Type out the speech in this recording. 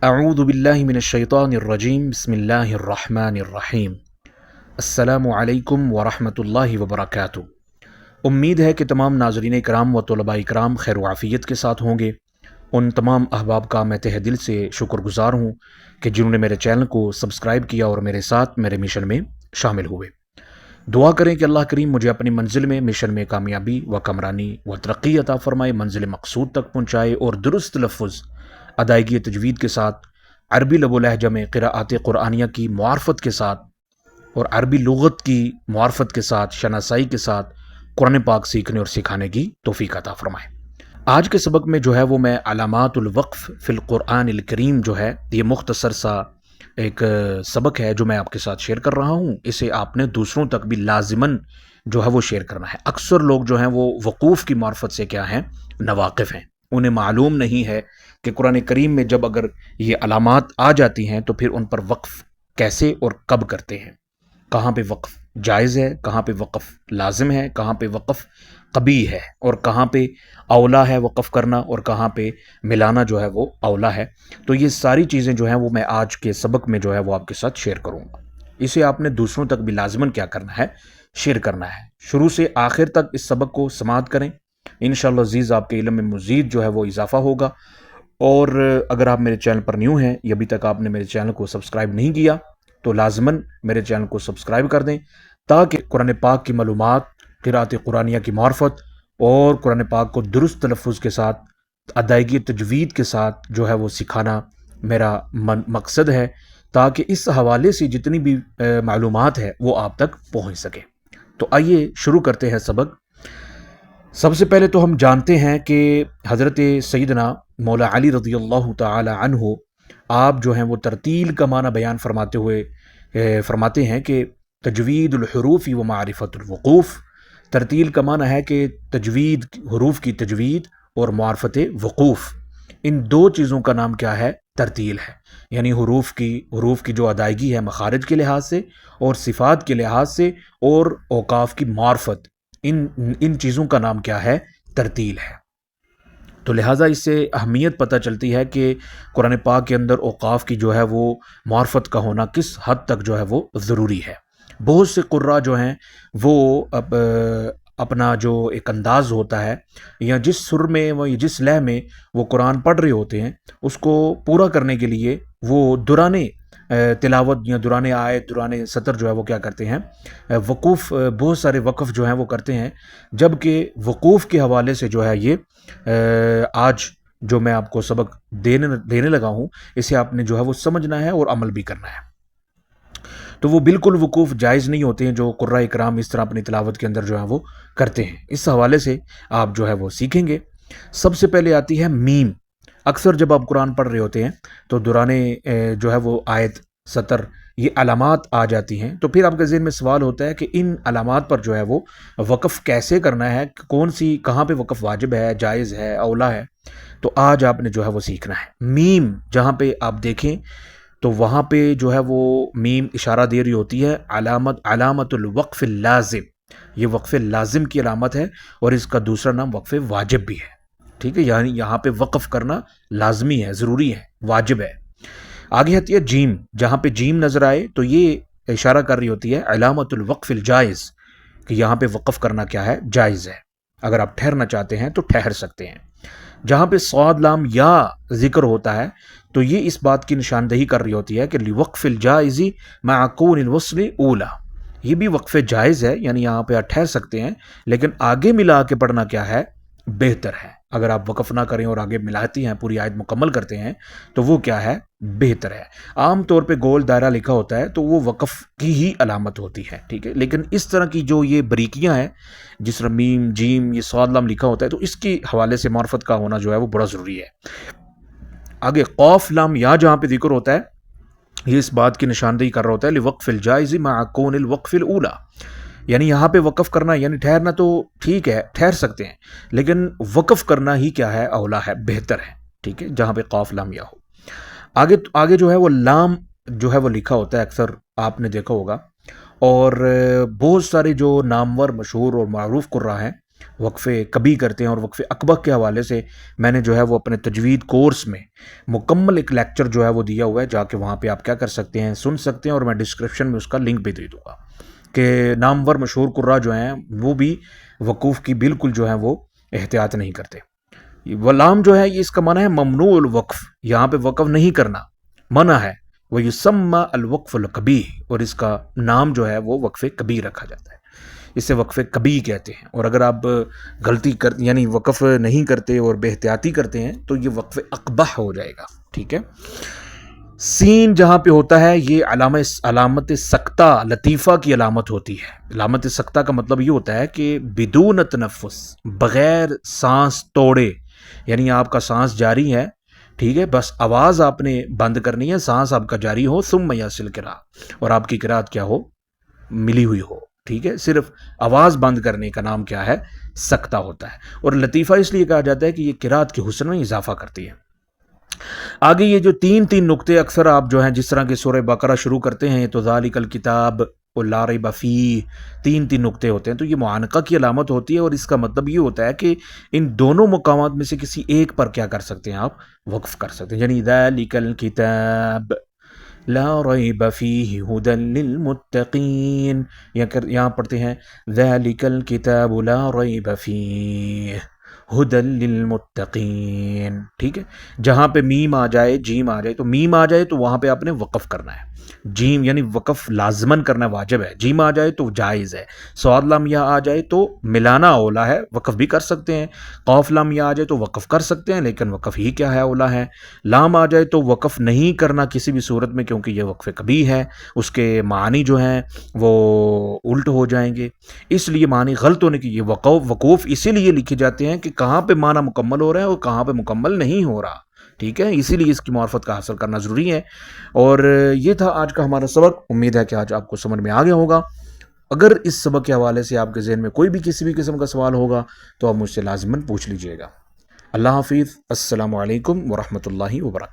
اعوذ باللہ من الشیطان الرجیم بسم اللہ الرحمن الرحیم السلام علیکم ورحمۃ اللہ وبرکاتہ۔ امید ہے کہ تمام ناظرین اکرام و طلباء اکرام خیر و عافیت کے ساتھ ہوں گے۔ ان تمام احباب کا میں تہ دل سے شکر گزار ہوں کہ جنہوں نے میرے چینل کو سبسکرائب کیا اور میرے ساتھ میرے مشن میں شامل ہوئے۔ دعا کریں کہ اللہ کریم مجھے اپنی منزل میں مشن میں کامیابی و کمرانی و ترقی عطا فرمائے، منزل مقصود تک پہنچائے اور درست لفظ ادائیگی تجوید کے ساتھ، عربی لب و لہجہ میں قراءات قرآنیہ کی معرفت کے ساتھ اور عربی لغت کی معرفت کے ساتھ، شناسائی کے ساتھ قرآن پاک سیکھنے اور سکھانے کی توفیق عطا فرمائے۔ آج کے سبق میں جو ہے وہ میں علامات الوقف فی القرآن الکریم جو ہے یہ مختصر سا ایک سبق ہے جو میں آپ کے ساتھ شیئر کر رہا ہوں۔ اسے آپ نے دوسروں تک بھی لازماً جو ہے وہ شیئر کرنا ہے۔ اکثر لوگ جو ہیں وہ وقوف کی معرفت سے کیا ہیں، ناواقف ہیں۔ انہیں معلوم نہیں ہے کہ قرآن کریم میں جب اگر یہ علامات آ جاتی ہیں تو پھر ان پر وقف کیسے اور کب کرتے ہیں، کہاں پہ وقف جائز ہے، کہاں پہ وقف لازم ہے، کہاں پہ وقف قبیح ہے، اور کہاں پہ اولا ہے وقف کرنا اور کہاں پہ ملانا جو ہے وہ اولا ہے۔ تو یہ ساری چیزیں جو ہیں وہ میں آج کے سبق میں جو ہے وہ آپ کے ساتھ شیئر کروں گا۔ اسے آپ نے دوسروں تک بھی لازماً کیا کرنا ہے، شیئر کرنا ہے۔ شروع سے آخر تک اس سبق کو سماعت کریں، انشاءاللہ عزیز آپ کے علم میں مزید جو ہے وہ اضافہ ہوگا۔ اور اگر آپ میرے چینل پر نیو ہیں یا ابھی تک آپ نے میرے چینل کو سبسکرائب نہیں کیا تو لازماً میرے چینل کو سبسکرائب کر دیں تاکہ قرآن پاک کی معلومات، قراءت قرآنیہ کی معرفت اور قرآن پاک کو درست تلفظ کے ساتھ، ادائیگی تجوید کے ساتھ جو ہے وہ سکھانا میرا مقصد ہے، تاکہ اس حوالے سے جتنی بھی معلومات ہے وہ آپ تک پہنچ سکے۔ تو آئیے شروع کرتے ہیں سبق۔ سب سے پہلے تو ہم جانتے ہیں کہ حضرت سیدنا مولا علی رضی اللہ تعالی عنہ آپ جو ہیں وہ ترتیل کا معنی بیان فرماتے ہوئے فرماتے ہیں کہ تجوید الحروف و معرفت الوقوف۔ ترتیل کا معنی ہے کہ تجوید، حروف کی تجوید اور معرفت وقوف، ان دو چیزوں کا نام کیا ہے، ترتیل ہے۔ یعنی حروف کی جو ادائیگی ہے مخارج کے لحاظ سے اور صفات کے لحاظ سے اور اوقاف کی معرفت، ان چیزوں کا نام کیا ہے، ترتیل ہے۔ تو لہٰذا اس سے اہمیت پتہ چلتی ہے کہ قرآن پاک کے اندر اوقاف کی جو ہے وہ معرفت کا ہونا کس حد تک جو ہے وہ ضروری ہے۔ بہت سے قراء جو ہیں وہ اپنا جو ایک انداز ہوتا ہے یا جس سر میں یا جس لے میں وہ قرآن پڑھ رہے ہوتے ہیں اس کو پورا کرنے کے لیے وہ دوران تلاوت یا دوران آیت، دوران سطر جو ہے وہ کیا کرتے ہیں، وقوف، بہت سارے وقف جو ہیں وہ کرتے ہیں۔ جبکہ وقوف کے حوالے سے جو ہے یہ آج جو میں آپ کو سبق دینے لگا ہوں اسے آپ نے جو ہے وہ سمجھنا ہے اور عمل بھی کرنا ہے۔ تو وہ بالکل وقوف جائز نہیں ہوتے ہیں جو قراء اکرام اس طرح اپنی تلاوت کے اندر جو ہے وہ کرتے ہیں۔ اس حوالے سے آپ جو ہے وہ سیکھیں گے۔ سب سے پہلے آتی ہے میم۔ اکثر جب آپ قرآن پڑھ رہے ہوتے ہیں تو دوران جو ہے وہ آیت، سطر، یہ علامات آ جاتی ہیں، تو پھر آپ کے ذہن میں سوال ہوتا ہے کہ ان علامات پر جو ہے وہ وقف کیسے کرنا ہے، کہاں پہ وقف واجب ہے، جائز ہے، اولا ہے۔ تو آج آپ نے جو ہے وہ سیکھنا ہے۔ میم جہاں پہ آپ دیکھیں تو وہاں پہ جو ہے وہ میم اشارہ دے رہی ہوتی ہے علامت الوقف اللازم۔ یہ وقف لازم کی علامت ہے اور اس کا دوسرا نام وقف واجب بھی ہے، ٹھیک ہے؟ یعنی یہاں پہ وقف کرنا لازمی ہے، ضروری ہے، واجب ہے۔ آگے آتی ہے جیم۔ جہاں پہ جیم نظر آئے تو یہ اشارہ کر رہی ہوتی ہے علامت الوقف الجائز، کہ یہاں پہ وقف کرنا کیا ہے، جائز ہے۔ اگر آپ ٹھہرنا چاہتے ہیں تو ٹھہر سکتے ہیں۔ جہاں پہ صاد لام یا ذکر ہوتا ہے تو یہ اس بات کی نشاندہی کر رہی ہوتی ہے کہ لوقف الجائز مع کون الوصل اولا، یہ بھی وقف جائز ہے، یعنی یہاں پہ آپ ٹھہر سکتے ہیں لیکن آگے ملا کے پڑھنا کیا ہے، بہتر ہے۔ اگر آپ وقف نہ کریں اور آگے ملاتی ہیں، پوری آیت مکمل کرتے ہیں تو وہ کیا ہے، بہتر ہے۔ عام طور پہ گول دائرہ لکھا ہوتا ہے تو وہ وقف کی ہی علامت ہوتی ہے، ٹھیک ہے؟ لیکن اس طرح کی جو یہ بریکیاں ہیں، جس طرح میم، جیم، یہ صاد لام لکھا ہوتا ہے تو اس کی حوالے سے معرفت کا ہونا جو ہے وہ بڑا ضروری ہے۔ آگے قاف لام یا جہاں پہ ذکر ہوتا ہے یہ اس بات کی نشاندہی کر رہا ہوتا ہے لوقف الجائز مع کون الوقف الاولا، یعنی یہاں پہ وقف کرنا، یعنی ٹھہرنا تو ٹھیک ہے، ٹھہر سکتے ہیں لیکن وقف کرنا ہی کیا ہے، اولا ہے، بہتر ہے، ٹھیک ہے؟ جہاں پہ قاف لام یا ہو۔ آگے جو ہے وہ لام جو ہے وہ لکھا ہوتا ہے، اکثر آپ نے دیکھا ہوگا، اور بہت سارے جو نامور، مشہور اور معروف قراء ہیں وقفے کبھی کرتے ہیں، اور وقف اکبہ کے حوالے سے میں نے جو ہے وہ اپنے تجوید کورس میں مکمل ایک لیکچر جو ہے وہ دیا ہوا ہے، جا کے وہاں پہ آپ کیا کر سکتے ہیں، سن سکتے ہیں، اور میں ڈسکرپشن میں اس کا لنک بھی دے دوں گا کہ نامور مشہور قراء جو ہیں وہ بھی وقوف کی بالکل جو ہے وہ احتیاط نہیں کرتے۔ ولام جو ہے یہ اس کا معنی ہے ممنوع الوقف، یہاں پہ وقف نہیں کرنا منع ہے، وہ یسمى الوقف القبیح، اور اس کا نام جو ہے وہ وقف کبھی رکھا جاتا ہے، اسے وقف کبھی کہتے ہیں۔ اور اگر آپ غلطی یعنی وقف نہیں کرتے اور بے احتیاطی کرتے ہیں تو یہ وقف اقبح ہو جائے گا، ٹھیک ہے۔ سین جہاں پہ ہوتا ہے یہ علامت سکتہ، لطیفہ کی علامت ہوتی ہے۔ علامت سکتہ کا مطلب یہ ہوتا ہے کہ بدون تنفس، بغیر سانس توڑے، یعنی آپ کا سانس جاری ہے، ٹھیک ہے، بس آواز آپ نے بند کرنی ہے، سانس آپ کا جاری ہو، ثم یصل قراءۃ، اور آپ کی قراءت کیا ہو، ملی ہوئی ہو، ٹھیک ہے۔ صرف آواز بند کرنے کا نام کیا ہے، سکتہ ہوتا ہے۔ اور لطیفہ اس لیے کہا جاتا ہے کہ یہ قراءت کے حسن میں اضافہ کرتی ہے۔ آگے یہ جو تین نقطے اکثر آپ جو ہیں جس طرح کے سورہ بقرہ شروع کرتے ہیں تو ذالک الکتاب لا ریب فیہ، تین نقطے ہوتے ہیں، تو یہ معانقہ کی علامت ہوتی ہے، اور اس کا مطلب یہ ہوتا ہے کہ ان دونوں مقامات میں سے کسی ایک پر کیا کر سکتے ہیں آپ، وقف کر سکتے ہیں، یعنی ذالک الکتاب لا ریب فیہ ھدی للمتقین، یہاں پڑھتے ہیں ذالک الکتاب لا ریب فیہ ھدی للمتقین، ٹھیک ہے۔ جہاں پہ میم آ جائے، جیم آ جائے، تو میم آ جائے تو وہاں پہ آپ نے وقف کرنا ہے، جیم یعنی وقف لازماً کرنا واجب ہے، جیم آ جائے تو جائز ہے، صاد لام یا آ جائے تو ملانا اولا ہے، وقف بھی کر سکتے ہیں، قاف لام یا آ جائے تو وقف کر سکتے ہیں، لیکن وقف ہی کیا ہے، اولا ہے۔ لام آ جائے تو وقف نہیں کرنا کسی بھی صورت میں، کیونکہ یہ وقف کبھی ہے، اس کے معنی جو ہیں وہ الٹ ہو جائیں گے، اس لیے معنی غلط ہونے کی، یہ وقوف اسی لیے لکھے جاتے ہیں کہ کہاں پہ معنی مکمل ہو رہا ہے اور کہاں پہ مکمل نہیں ہو رہا، ٹھیک ہے، اسی لیے اس کی معرفت کا حاصل کرنا ضروری ہے۔ اور یہ تھا آج کا ہمارا سبق، امید ہے کہ آج آپ کو سمجھ میں آ گیا ہوگا۔ اگر اس سبق کے حوالے سے آپ کے ذہن میں کوئی بھی کسی بھی قسم کا سوال ہوگا تو آپ مجھ سے لازماً پوچھ لیجئے گا۔ اللہ حافظ، السلام علیکم ورحمۃ اللہ وبرکاتہ۔